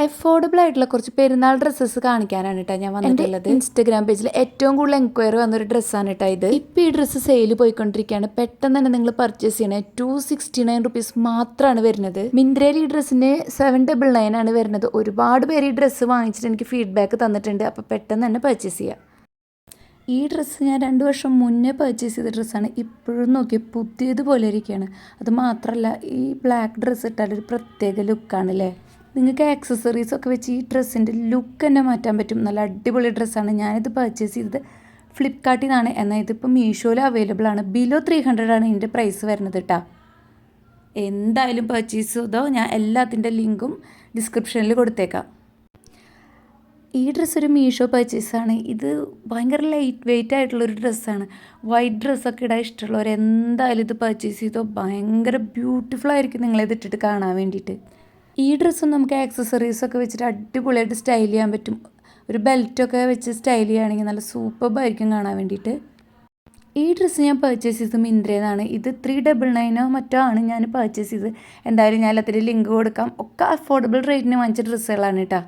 Affordable ആയിട്ടുള്ള കുറച്ച് പെരുന്നാൾ ഡ്രസ്സസ് കാണിക്കാനാണ് കേട്ടോ ഞാൻ വന്നിട്ടുള്ളത്. ഇൻസ്റ്റാഗ്രാം പേജിൽ ഏറ്റവും കൂടുതൽ എൻക്വയറി വന്നൊരു ഡ്രസ്സാണ് കേട്ടോ ഇത്. ഇപ്പോൾ ഈ ഡ്രസ്സ് സെയിൽ പോയിക്കൊണ്ടിരിക്കുകയാണ്. പെട്ടെന്ന് തന്നെ നിങ്ങൾ പർച്ചേസ് ചെയ്യണേ. 269 റുപ്പീസ് മാത്രമാണ് വരുന്നത്. മിന്ത്രയിൽ ഈ ഡ്രസ്സിന് 799 ആണ് വരുന്നത്. ഒരുപാട് പേര് ഈ ഡ്രസ്സ് വാങ്ങിച്ചിട്ട് എനിക്ക് ഫീഡ്ബാക്ക് തന്നിട്ടുണ്ട്. അപ്പോൾ പെട്ടെന്ന് തന്നെ പർച്ചേസ് ചെയ്യുക. ഈ ഡ്രസ്സ് ഞാൻ 2 വർഷം മുന്നേ പർച്ചേസ് ചെയ്ത ഡ്രസ്സാണ്. ഇപ്പോഴും നോക്കി പുതിയതുപോലെ ഇരിക്കുകയാണ്. അത് മാത്രമല്ല ഈ ബ്ലാക്ക് ഡ്രസ്സ് ഇട്ടാൽ ഒരു പ്രത്യേക ലുക്കാണ് അല്ലേ. നിങ്ങൾക്ക് ആക്സസറീസൊക്കെ വെച്ച് ഈ ഡ്രസ്സിൻ്റെ ലുക്ക് തന്നെ മാറ്റാൻ പറ്റും. നല്ല അടിപൊളി ഡ്രസ്സാണ്. ഞാനിത് പർച്ചേസ് ചെയ്തത് ഫ്ലിപ്കാർട്ടിൽ നിന്നാണ്. എന്നാൽ ഇതിപ്പോൾ മീഷോയിൽ അവൈലബിൾ ആണ്. ബിലോ 300 ആണ് ഇതിൻ്റെ പ്രൈസ് വരുന്നത് കേട്ടോ. എന്തായാലും പർച്ചേസ് ചെയ്തോ. ഞാൻ എല്ലാത്തിൻ്റെ ലിങ്കും ഡിസ്ക്രിപ്ഷനിൽ കൊടുത്തേക്കാം. ഈ ഡ്രസ്സ് ഒരു മീഷോ പർച്ചേസാണ്. ഇത് ഭയങ്കര ലൈറ്റ് വെയ്റ്റ് ആയിട്ടുള്ളൊരു ഡ്രസ്സാണ്. വൈറ്റ് ഡ്രസ്സൊക്കെ ഇടാൻ ഇഷ്ടമുള്ളവർ എന്തായാലും ഇത് പർച്ചേസ് ചെയ്തോ. ഭയങ്കര ബ്യൂട്ടിഫുൾ ആയിരിക്കും നിങ്ങളിത് ഇട്ടിട്ട് കാണാൻ വേണ്ടിയിട്ട്. ഈ ഡ്രസ്സും നമുക്ക് ആക്സസറീസൊക്കെ വെച്ചിട്ട് അടിപൊളിയായിട്ട് സ്റ്റൈൽ ചെയ്യാൻ പറ്റും. ഒരു ബെൽറ്റൊക്കെ വെച്ച് സ്റ്റൈൽ ചെയ്യുകയാണെങ്കിൽ നല്ല സൂപ്പർബായിരിക്കും കാണാൻ വേണ്ടിയിട്ട്. ഈ ഡ്രസ്സ് ഞാൻ പർച്ചേസ് ചെയ്തത് മിന്ത്രയിൽ നിന്നാണ്. ഇത് 399 മറ്റോ ആണ് ഞാൻ പർച്ചേസ് ചെയ്തത്. എന്തായാലും ഞാൻ എല്ലാത്തിൻ്റെ ലിങ്ക് കൊടുക്കാം. ഒക്കെ അഫോർഡബിൾ റേറ്റിന് വാങ്ങിച്ച ഡ്രസ്സുകളാണ് കേട്ടോ.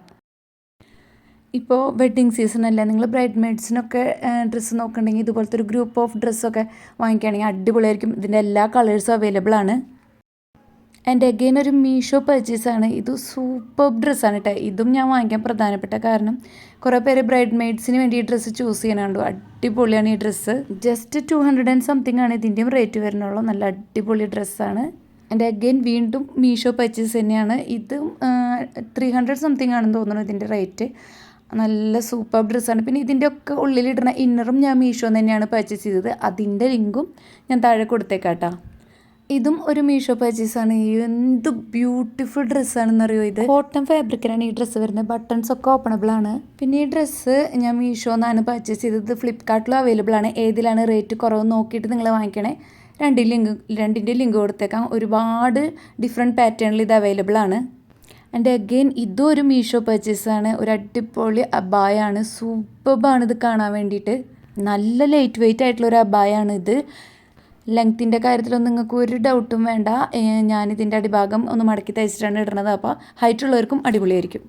ഇപ്പോൾ വെഡ്ഡിങ് സീസൺ അല്ലേ. നിങ്ങൾ ബ്രൈഡ് മെയ്ഡ്സിനൊക്കെ ഡ്രസ്സ് നോക്കുന്നുണ്ടെങ്കിൽ ഇതുപോലത്തെ ഒരു ഗ്രൂപ്പ് ഓഫ് ഡ്രസ്സൊക്കെ വാങ്ങിക്കുകയാണെങ്കിൽ അടിപൊളിയായിരിക്കും. ഇതിൻ്റെ എല്ലാ കളേഴ്സും അവൈലബിൾ ആണ്. എൻ്റെ അഗെയിൻ ഒരു മീഷോ പർച്ചേസാണ്. ഇത് സൂപ്പർ ഡ്രസ്സാണ് കേട്ടോ. ഇതും ഞാൻ വാങ്ങിക്കാൻ പ്രധാനപ്പെട്ട കാരണം കുറേ പേര് ബ്രൈഡ് മെയ്ഡ്സിന് വേണ്ടി ഈ ഡ്രസ്സ് ചൂസ് ചെയ്യാനുണ്ടോ. അടിപൊളിയാണ് ഈ ഡ്രസ്സ്. ജസ്റ്റ് 200 and something ആണ് ഇതിൻ്റെയും റേറ്റ് വരുന്നുള്ളൂ. നല്ല അടിപൊളി ഡ്രസ്സാണ്. എൻ്റെ അഗെയിൻ വീണ്ടും മീഷോ പർച്ചേസ് തന്നെയാണ്. ഇതും 300 something ആണെന്ന് തോന്നുന്നു ഇതിൻ്റെ റേറ്റ്. നല്ല സൂപ്പർ ഡ്രസ്സാണ്. പിന്നെ ഇതിൻ്റെ ഒക്കെ ഉള്ളിലിടുന്ന ഇന്നറും ഞാൻ മീഷോ തന്നെയാണ് പർച്ചേസ് ചെയ്തത്. അതിൻ്റെ ലിങ്കും ഞാൻ താഴെ കൊടുത്തേക്കാട്ടോ. ഇതും ഒരു മീഷോ പർച്ചേസാണ്. എന്ത് ബ്യൂട്ടിഫുൾ ഡ്രസ്സാണെന്നറിയോ. ഇത് കോട്ടൺ ഫാബ്രിക്കിലാണ് ഈ ഡ്രസ്സ് വരുന്നത്. ബട്ടൺസ് ഒക്കെ ഓപ്പണബിൾ ആണ്. പിന്നെ ഈ ഡ്രസ്സ് ഞാൻ മീഷോന്നാണ് പർച്ചേസ് ചെയ്തത്. ഫ്ലിപ്കാർട്ടിലും അവൈലബിൾ ആണ്. ഏതിലാണ് റേറ്റ് കുറവ് നോക്കിയിട്ട് നിങ്ങൾ വാങ്ങിക്കണേ. രണ്ടിൻ്റെ ലിങ്ക് കൊടുത്തേക്കാം. ഒരുപാട് ഡിഫറെൻറ്റ് പാറ്റേണിൽ ഇത് അവൈലബിൾ ആണ്. ആൻഡ് അഗെയിൻ ഇതും ഒരു മീഷോ പർച്ചേസാണ്. ഒരു അടിപൊളി അബായാണ്. സൂപ്പർബാണ് ഇത് കാണാൻ വേണ്ടിയിട്ട്. നല്ല ലൈറ്റ് വെയ്റ്റ് ആയിട്ടുള്ളൊരു അബായാണ് ഇത്. ലെങ്ത്തിൻ്റെ കാര്യത്തിലൊന്നും നിങ്ങൾക്ക് ഒരു ഡൗട്ടും വേണ്ട. ഞാനിതിൻ്റെ അടിഭാഗം ഒന്ന് മടക്കി തയ്ച്ചിട്ടാണ് ഇടുന്നത്. അപ്പോൾ ഹൈറ്റുള്ളവർക്കും അടിപൊളിയായിരിക്കും.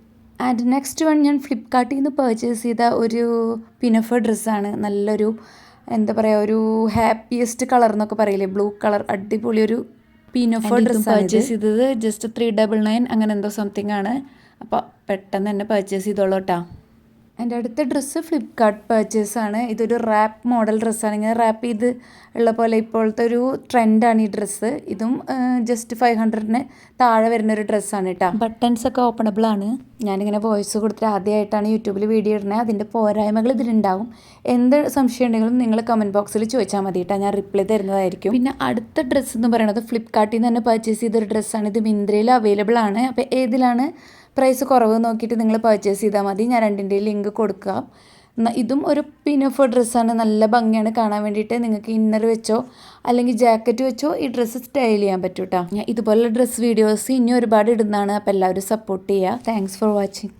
ആൻഡ് നെക്സ്റ്റ് വൺ ഞാൻ ഫ്ലിപ്കാർട്ടിൽ നിന്ന് പർച്ചേസ് ചെയ്ത ഒരു പിനഫർ ഡ്രസ്സാണ്. നല്ലൊരു എന്താ പറയുക, ഒരു ഹാപ്പിയസ്റ്റ് കളർ എന്നൊക്കെ പറയില്ലേ, ബ്ലൂ കളർ. അടിപൊളി ഒരു പിനഫർ ഡ്രസ്സ് പർച്ചേസ് ചെയ്തത്. ജസ്റ്റ് 399 അങ്ങനെ എന്തോ സംതിങ് ആണ്. അപ്പോൾ പെട്ടെന്ന് തന്നെ പർച്ചേസ് ചെയ്തോളൂ കേട്ടോ. എൻ്റെ അടുത്ത ഡ്രസ്സ് ഫ്ലിപ്കാർട്ട് പർച്ചേസാണ്. ഇതൊരു റാപ്പ് മോഡൽ ഡ്രസ്സാണ്. ഇങ്ങനെ റാപ്പ് ചെയ്ത് ഉള്ള പോലെ ഇപ്പോഴത്തെ ഒരു ട്രെൻഡാണ് ഈ ഡ്രസ്സ്. ഇതും ജസ്റ്റ് 500 താഴെ വരുന്നൊരു ഡ്രസ്സാണ് കേട്ടോ. ബട്ടൺസൊക്കെ ഓപ്പണബിൾ ആണ്. ഞാനിങ്ങനെ വോയിസ് കൊടുത്തിട്ട് ആദ്യമായിട്ടാണ് യൂട്യൂബിൽ വീഡിയോ ഇടുന്നത്. അതിൻ്റെ പോരായ്മകൾ ഇതിലുണ്ടാവും. എന്ത് സംശയം ഉണ്ടെങ്കിലും നിങ്ങൾ കമൻറ്റ് ബോക്സിൽ ചോദിച്ചാൽ മതി കേട്ടോ. ഞാൻ റിപ്ലൈ തരുന്നതായിരിക്കും. പിന്നെ അടുത്ത ഡ്രസ്സ് എന്ന് പറയുന്നത് ഫ്ലിപ്കാർട്ടിൽ നിന്ന് തന്നെ പർച്ചേസ് ചെയ്തൊരു ഡ്രസ്സാണ്. ഇത് മിന്ത്രയിൽ അവൈലബിൾ ആണ്. അപ്പോൾ ഏതിലാണ് പ്രൈസ് കുറവ് നോക്കിയിട്ട് നിങ്ങൾ പർച്ചേസ് ചെയ്താൽ മതി. ഞാൻ രണ്ടിൻ്റെ ലിങ്ക് കൊടുക്കാം. ഇതും ഒരു പിനഫർ ഡ്രസ്സാണ്. നല്ല ഭംഗിയാണ് കാണാൻ വേണ്ടിയിട്ട്. നിങ്ങൾക്ക് ഇന്നർ വെച്ചോ അല്ലെങ്കിൽ ജാക്കറ്റ് വെച്ചോ ഈ ഡ്രസ്സ് സ്റ്റൈൽ ചെയ്യാൻ പറ്റും കേട്ടോ. ഞാൻ ഇതുപോലുള്ള ഡ്രസ്സ് വീഡിയോസ് ഇനി ഒരുപാട് ഇടുന്നതാണ്. അപ്പോൾ എല്ലാവരും സപ്പോർട്ട് ചെയ്യുക. Thanks for watching.